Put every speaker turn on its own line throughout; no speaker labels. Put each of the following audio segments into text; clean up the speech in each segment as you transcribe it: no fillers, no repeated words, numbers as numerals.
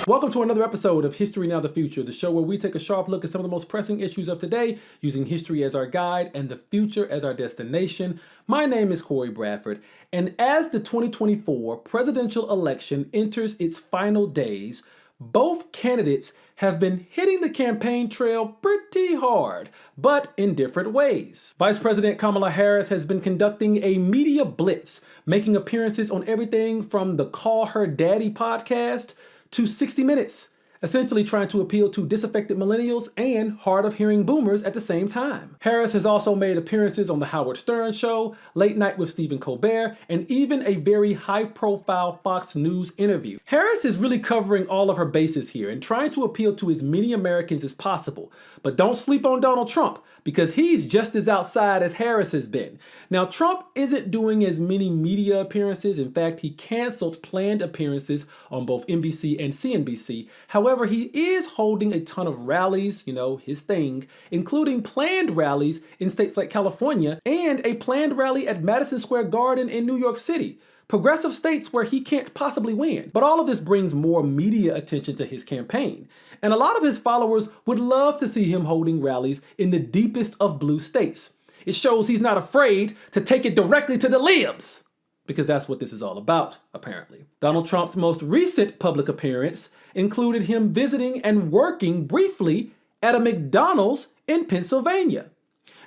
Welcome to another episode of History Now the Future, the show where we take a sharp look at some of the most pressing issues of today, using history as our guide and the future as our destination. My name is Corey Bradford, and as the 2024 presidential election enters its final days, both candidates have been hitting the campaign trail pretty hard, but in different ways. Vice President Kamala Harris has been conducting a media blitz, making appearances on everything from the Call Her Daddy podcast to 60 Minutes, essentially trying to appeal to disaffected millennials and hard-of-hearing boomers at the same time. Harris has also made appearances on The Howard Stern Show, Late Night with Stephen Colbert, and even a very high-profile Fox News interview. Harris is really covering all of her bases here and trying to appeal to as many Americans as possible. But don't sleep on Donald Trump, because he's just as outside as Harris has been. Now, Trump isn't doing as many media appearances. In fact, he canceled planned appearances on both NBC and CNBC. However, he is holding a ton of rallies, his thing, including planned rallies in states like California and a planned rally at Madison Square Garden in New York City. Progressive states where he can't possibly win. But all of this brings more media attention to his campaign. And a lot of his followers would love to see him holding rallies in the deepest of blue states. It shows he's not afraid to take it directly to the libs, because that's what this is all about, apparently. Donald Trump's most recent public appearance included him visiting and working briefly at a McDonald's in Pennsylvania.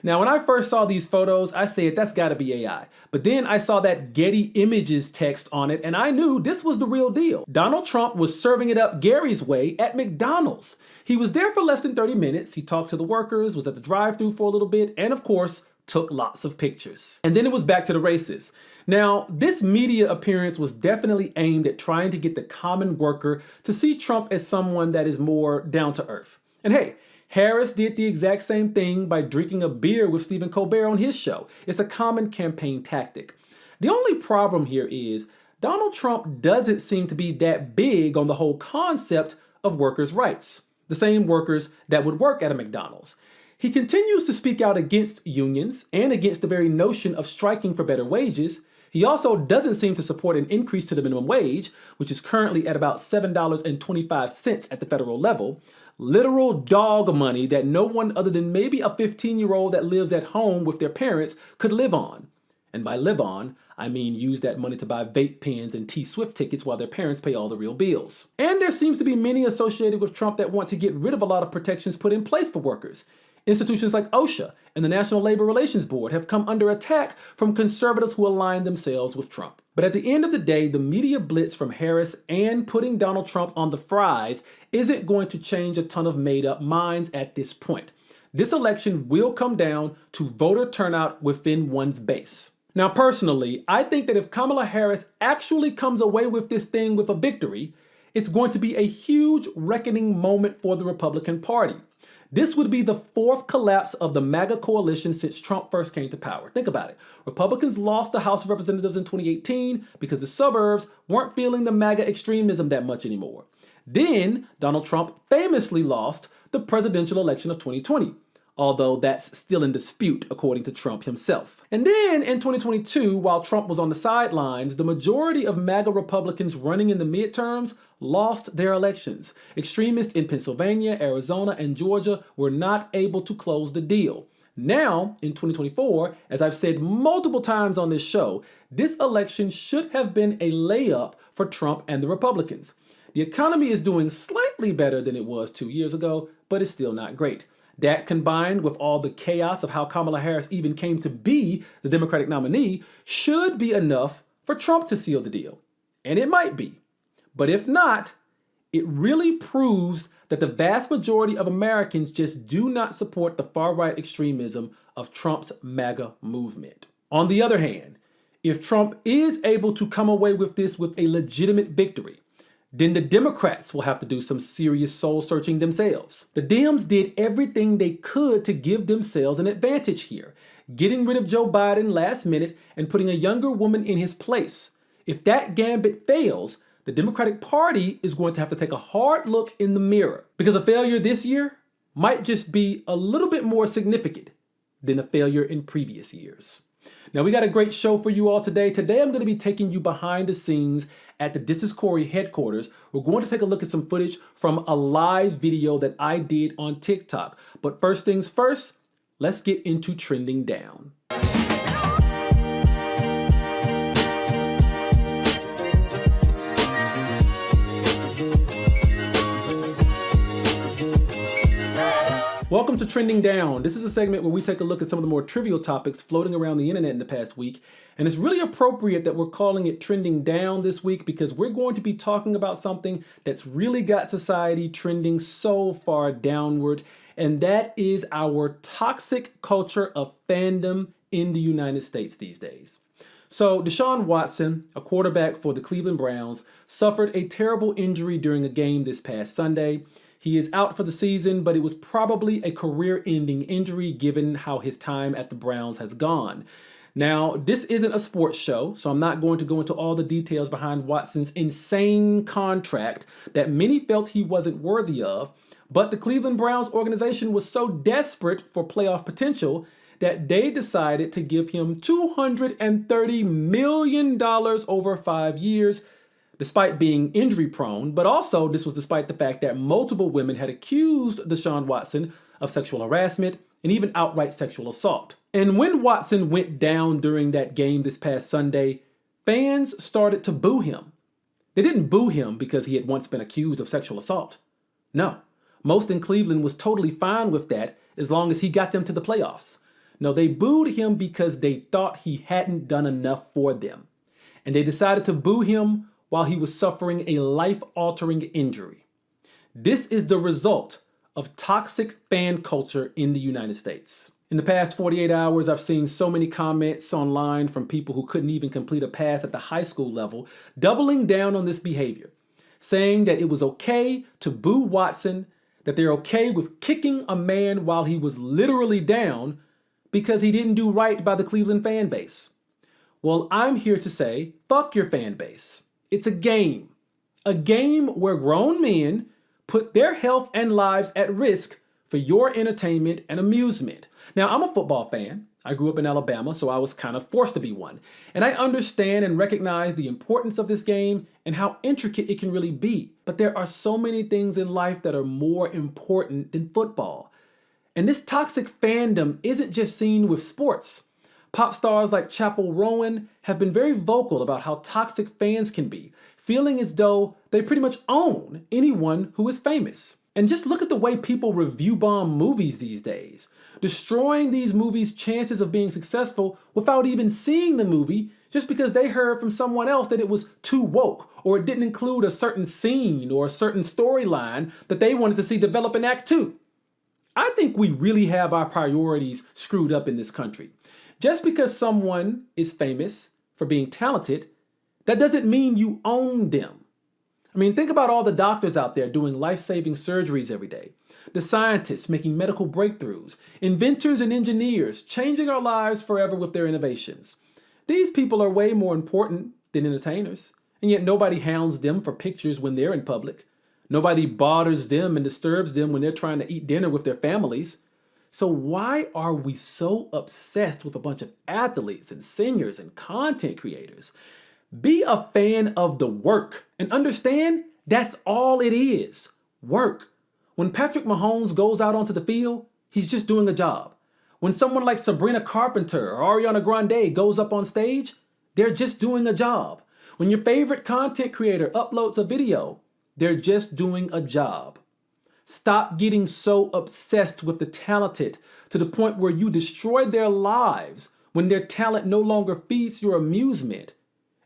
Now, when I first saw these photos, I said, that's gotta be AI. But then I saw that Getty Images text on it, and I knew this was the real deal. Donald Trump was serving it up Gary's way at McDonald's. He was there for less than 30 minutes. He talked to the workers, was at the drive-thru for a little bit, and of course, took lots of pictures. And then it was back to the races. Now, this media appearance was definitely aimed at trying to get the common worker to see Trump as someone that is more down to earth. And hey, Harris did the exact same thing by drinking a beer with Stephen Colbert on his show. It's a common campaign tactic. The only problem here is Donald Trump doesn't seem to be that big on the whole concept of workers' rights, the same workers that would work at a McDonald's. He continues to speak out against unions and against the very notion of striking for better wages. He also doesn't seem to support an increase to the minimum wage, which is currently at about $7.25 at the federal level. Literal dog money that no one other than maybe a 15-year-old that lives at home with their parents could live on. And by live on, I mean use that money to buy vape pens and T-Swift tickets while their parents pay all the real bills. And there seems to be many associated with Trump that want to get rid of a lot of protections put in place for workers. Institutions like OSHA and the National Labor Relations Board have come under attack from conservatives who align themselves with Trump. But at the end of the day, the media blitz from Harris and putting Donald Trump on the fries isn't going to change a ton of made-up minds at this point. This election will come down to voter turnout within one's base. Now, personally, I think that if Kamala Harris actually comes away with this thing with a victory, it's going to be a huge reckoning moment for the Republican Party. This would be the fourth collapse of the MAGA coalition since Trump first came to power. Think about it. Republicans lost the House of Representatives in 2018 because the suburbs weren't feeling the MAGA extremism that much anymore. Then Donald Trump famously lost the presidential election of 2020, although that's still in dispute according to Trump himself. And then in 2022, while Trump was on the sidelines, the majority of MAGA Republicans running in the midterms lost their elections. Extremists in Pennsylvania, Arizona, and Georgia were not able to close the deal. Now, in 2024, as I've said multiple times on this show, this election should have been a layup for Trump and the Republicans. The economy is doing slightly better than it was 2 years ago, but it's still not great. That, combined with all the chaos of how Kamala Harris even came to be the Democratic nominee, should be enough for Trump to seal the deal. And it might be. But if not, it really proves that the vast majority of Americans just do not support the far-right extremism of Trump's MAGA movement. On the other hand, if Trump is able to come away with this with a legitimate victory, then the Democrats will have to do some serious soul-searching themselves. The Dems did everything they could to give themselves an advantage here, getting rid of Joe Biden last minute and putting a younger woman in his place. If that gambit fails, the Democratic Party is going to have to take a hard look in the mirror, because a failure this year might just be a little bit more significant than a failure in previous years. Now, we got a great show for you all today. Today, I'm going to be taking you behind the scenes at the This Is Corey headquarters. We're going to take a look at some footage from a live video that I did on TikTok. But first things first, let's get into trending down. Welcome to Trending Down. This is a segment where we take a look at some of the more trivial topics floating around the internet in the past week. And it's really appropriate that we're calling it Trending Down this week because we're going to be talking about something that's really got society trending so far downward. And that is our toxic culture of fandom in the United States these days. So Deshaun Watson, a quarterback for the Cleveland Browns, suffered a terrible injury during a game this past Sunday. He is out for the season, but it was probably a career-ending injury given how his time at the Browns has gone. Now, this isn't a sports show, so I'm not going to go into all the details behind Watson's insane contract that many felt he wasn't worthy of, but the Cleveland Browns organization was so desperate for playoff potential that they decided to give him $230 million over 5 years, despite being injury prone, but also this was despite the fact that multiple women had accused Deshaun Watson of sexual harassment and even outright sexual assault. And when Watson went down during that game this past Sunday, fans started to boo him. They didn't boo him because he had once been accused of sexual assault. No, most in Cleveland was totally fine with that as long as he got them to the playoffs. No, they booed him because they thought he hadn't done enough for them. And they decided to boo him while he was suffering a life-altering injury. This is the result of toxic fan culture in the United States. In the past 48 hours, I've seen so many comments online from people who couldn't even complete a pass at the high school level, doubling down on this behavior, saying that it was okay to boo Watson, that they're okay with kicking a man while he was literally down because he didn't do right by the Cleveland fan base. Well, I'm here to say, fuck your fan base. It's a game where grown men put their health and lives at risk for your entertainment and amusement. Now, I'm a football fan. I grew up in Alabama, so I was kind of forced to be one. And I understand and recognize the importance of this game and how intricate it can really be. But there are so many things in life that are more important than football. And this toxic fandom isn't just seen with sports. Pop stars like Chappell Rowan have been very vocal about how toxic fans can be, feeling as though they pretty much own anyone who is famous. And just look at the way people review bomb movies these days, destroying these movies' chances of being successful without even seeing the movie just because they heard from someone else that it was too woke or it didn't include a certain scene or a certain storyline that they wanted to see develop in Act 2. I think we really have our priorities screwed up in this country. Just because someone is famous for being talented, that doesn't mean you own them. I mean, think about all the doctors out there doing life-saving surgeries every day, the scientists making medical breakthroughs, inventors and engineers changing our lives forever with their innovations. These people are way more important than entertainers, and yet nobody hounds them for pictures when they're in public. Nobody bothers them and disturbs them when they're trying to eat dinner with their families. So why are we so obsessed with a bunch of athletes and singers and content creators? Be a fan of the work and understand that's all it is, work. When Patrick Mahomes goes out onto the field, he's just doing a job. When someone like Sabrina Carpenter or Ariana Grande goes up on stage, they're just doing a job. When your favorite content creator uploads a video, they're just doing a job. Stop getting so obsessed with the talented to the point where you destroy their lives when their talent no longer feeds your amusement,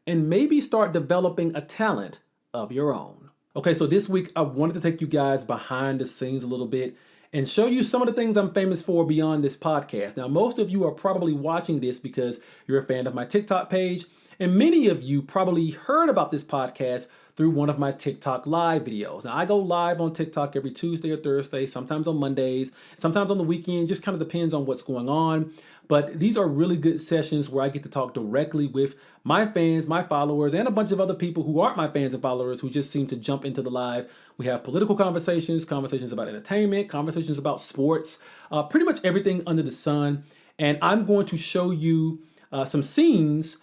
and maybe start developing a talent of your own. Okay, so this week I wanted to take you guys behind the scenes a little bit and show you some of the things I'm famous for beyond this podcast. Now, most of you are probably watching this because you're a fan of my TikTok page, and many of you probably heard about this podcast through one of my TikTok live videos. Now, I go live on TikTok every Tuesday or Thursday, sometimes on Mondays, sometimes on the weekend, just kind of depends on what's going on. But these are really good sessions where I get to talk directly with my fans, my followers, and a bunch of other people who aren't my fans and followers who just seem to jump into the live. We have political conversations, conversations about entertainment, conversations about sports, pretty much everything under the sun. And I'm going to show you some scenes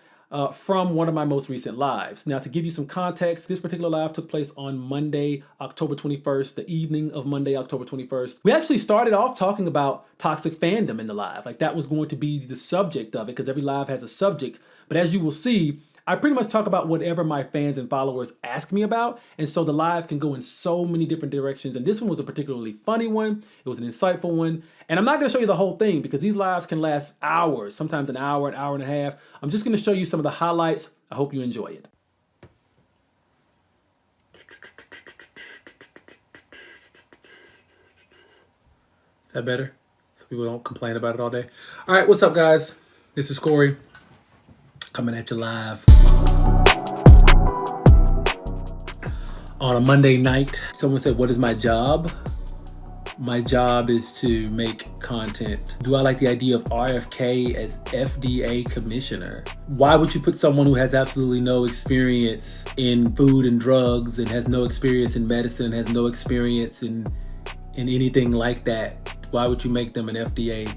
from one of my most recent lives. Now, to give you some context, this particular live took place on Monday, October 21st, the evening of Monday, October 21st. We actually started off talking about toxic fandom in the live. Like that was going to be the subject of it because every live has a subject. But as you will see, I pretty much talk about whatever my fans and followers ask me about. And so the live can go in so many different directions. And this one was a particularly funny one. It was an insightful one. And I'm not going to show you the whole thing because these lives can last hours, sometimes an hour and a half. I'm just going to show you some of the highlights. I hope you enjoy it. Is that better? So people don't complain about it all day. All right, what's up, guys? This is Corey coming at you live on a Monday night. Someone said, what is my job? My job is to make content. Do I like the idea of RFK as FDA commissioner? Why would you put someone who has absolutely no experience in food and drugs and has no experience in medicine, has no experience in anything like that? Why would you make them an FDA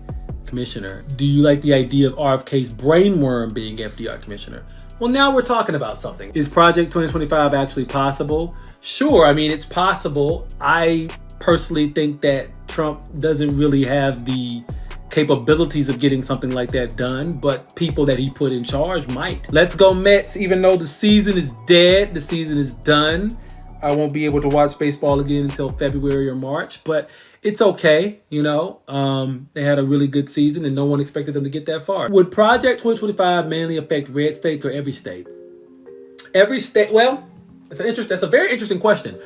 commissioner? Do you like the idea of RFK's brainworm being FDR commissioner? Well, now we're talking about something. Is Project 2025 actually possible? Sure, I mean, it's possible. I personally think that Trump doesn't really have the capabilities of getting something like that done, but people that he put in charge might. Let's go Mets, even though the season is dead, the season is done. I won't be able to watch baseball again until February or March, but it's okay, you know. They had a really good season and no one expected them to get that far. Would Project 2025 mainly affect red states or every state? Every state, well, that's a very interesting question.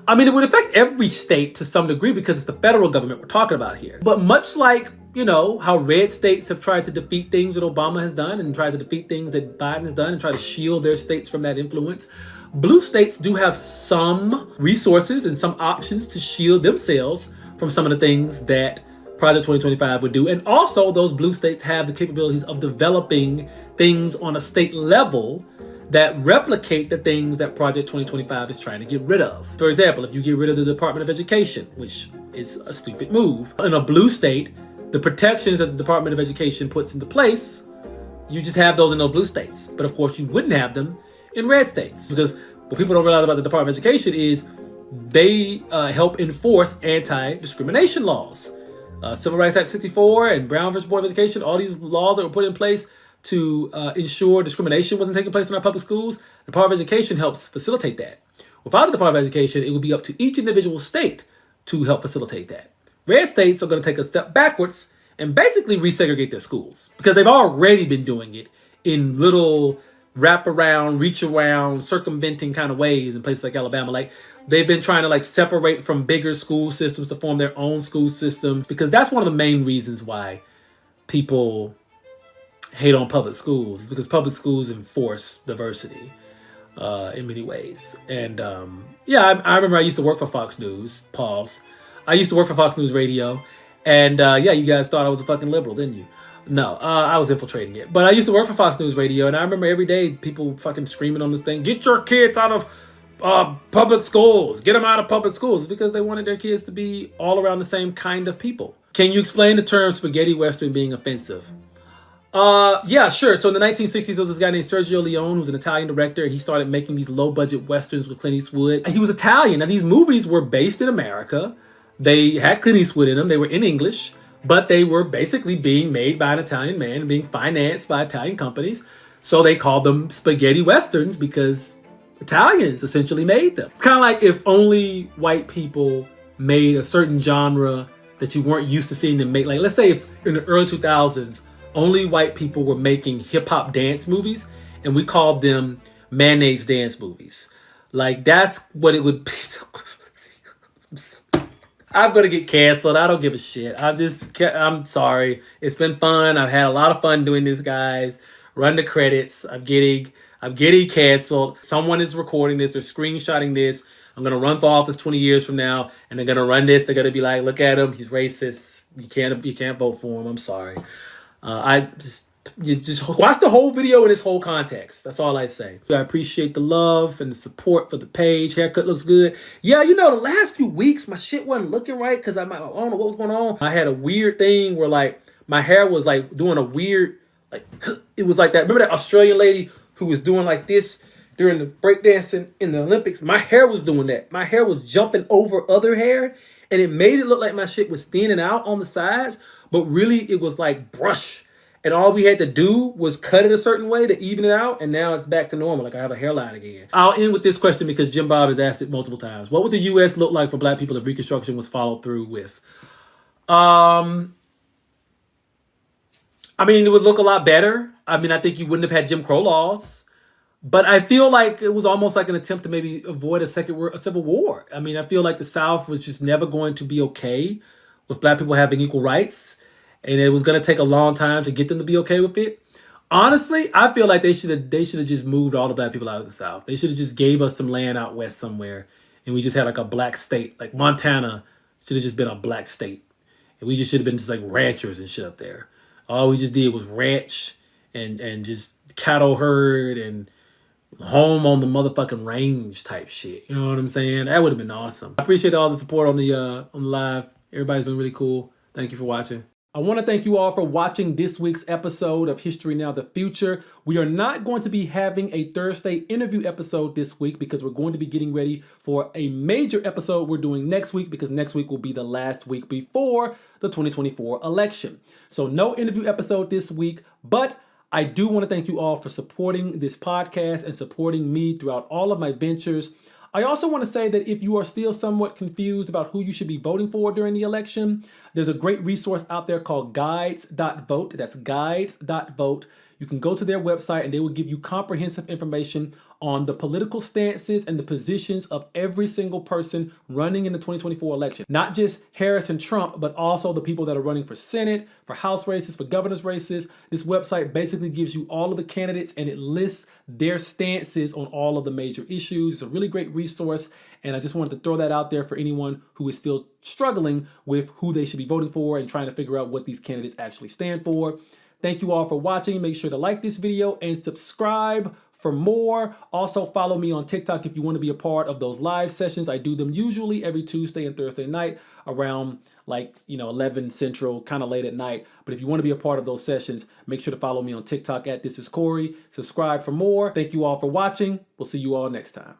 I mean, it would affect every state to some degree because it's the federal government we're talking about here. But much like, you know, how red states have tried to defeat things that Obama has done and tried to defeat things that Biden has done and try to shield their states from that influence, blue states do have some resources and some options to shield themselves from some of the things that Project 2025 would do. And also those blue states have the capabilities of developing things on a state level that replicate the things that Project 2025 is trying to get rid of. For example, if you get rid of the Department of Education, which is a stupid move, in a blue state, the protections that the Department of Education puts into place, you just have those in those blue states. But of course, you wouldn't have them in red states because what people don't realize about the Department of Education is they help enforce anti-discrimination laws. Civil Rights Act 64 and Brown versus Board of Education, all these laws that were put in place to ensure discrimination wasn't taking place in our public schools. The Department of Education helps facilitate that. Without the Department of Education, it would be up to each individual state to help facilitate that. Red states are going to take a step backwards and basically resegregate their schools because they've already been doing it in little wrap around, reach around, circumventing kind of ways in places like Alabama. Like they've been trying to like separate from bigger school systems to form their own school systems because that's one of the main reasons why people hate on public schools, because public schools enforce diversity in many ways. And I remember I used to work for Fox News. Pause. I used to work for Fox News Radio. And you guys thought I was a fucking liberal, didn't you? No, I was infiltrating it. But I used to work for Fox News Radio, and I remember every day people fucking screaming on this thing, get your kids out of public schools. Get them out of public schools, because they wanted their kids to be all around the same kind of people. Can you explain the term spaghetti western being offensive? Yeah, sure. So in the 1960s, there was this guy named Sergio Leone, who was an Italian director, and he started making these low-budget westerns with Clint Eastwood. And he was Italian. Now, these movies were based in America. They had Clint Eastwood in them. They were in English, but they were basically being made by an Italian man and being financed by Italian companies. So they called them spaghetti westerns because Italians essentially made them. It's kind of like if only white people made a certain genre that you weren't used to seeing them make. Like, let's say if in the early 2000s, only white people were making hip-hop dance movies, and we called them mayonnaise dance movies. Like, that's what it would be. I'm going to get canceled. I don't give a shit. I'm sorry. It's been fun. I've had a lot of fun doing this, guys. Run the credits. I'm getting canceled. Someone is recording this. They're screenshotting this. I'm going to run for office 20 years from now, and they're going to run this. They're going to be like, look at him. He's racist. You can't vote for him. I'm sorry. You just watch the whole video in its whole context. That's all I say. I appreciate the love and the support for the page. Haircut looks good. Yeah, the last few weeks my shit wasn't looking right because I don't know what was going on. I had a weird thing where like my hair was like doing a weird Like, it was like that. Remember that Australian lady who was doing like this during the breakdancing in the Olympics? My hair was doing that. My hair was jumping over other hair, and it made it look like my shit was thinning out on the sides, but really it was like brush. And all we had to do was cut it a certain way to even it out, and now it's back to normal. Like I have a hairline again. I'll end with this question because Jim Bob has asked it multiple times. What would the U.S. look like for black people if Reconstruction was followed through with? I mean, it would look a lot better. I mean, I think you wouldn't have had Jim Crow laws. But I feel like it was almost like an attempt to maybe avoid a civil war. I mean, I feel like the South was just never going to be okay with black people having equal rights. And it was going to take a long time to get them to be okay with it. Honestly, I feel like they should have just moved all the black people out of the South. They should have just gave us some land out west somewhere. And we just had like a black state. Like Montana should have just been a black state. And we just should have been just like ranchers and shit up there. All we just did was ranch and just cattle herd and home on the motherfucking range type shit. You know what I'm saying? That would have been awesome. I appreciate all the support on the live. Everybody's been really cool. Thank you for watching. I want to thank you all for watching this week's episode of History Now the Future. We are not going to be having a Thursday interview episode this week because we're going to be getting ready for a major episode we're doing next week, because next week will be the last week before the 2024 election. So no interview episode this week, but I do want to thank you all for supporting this podcast and supporting me throughout all of my ventures. I also want to say that if you are still somewhat confused about who you should be voting for during the election, there's a great resource out there called guides.vote. That's guides.vote. You can go to their website and they will give you comprehensive information on the political stances and the positions of every single person running in the 2024 election. Not just Harris and Trump, but also the people that are running for Senate, for House races, for governor's races. This website basically gives you all of the candidates and it lists their stances on all of the major issues. It's a really great resource, and I just wanted to throw that out there for anyone who is still struggling with who they should be voting for and trying to figure out what these candidates actually stand for. Thank you all for watching. Make sure to like this video and subscribe for more. Also follow me on TikTok if you want to be a part of those live sessions. I do them usually every Tuesday and Thursday night around 11 Central, kind of late at night. But if you want to be a part of those sessions, make sure to follow me on TikTok at This Is Corey. Subscribe for more. Thank you all for watching. We'll see you all next time.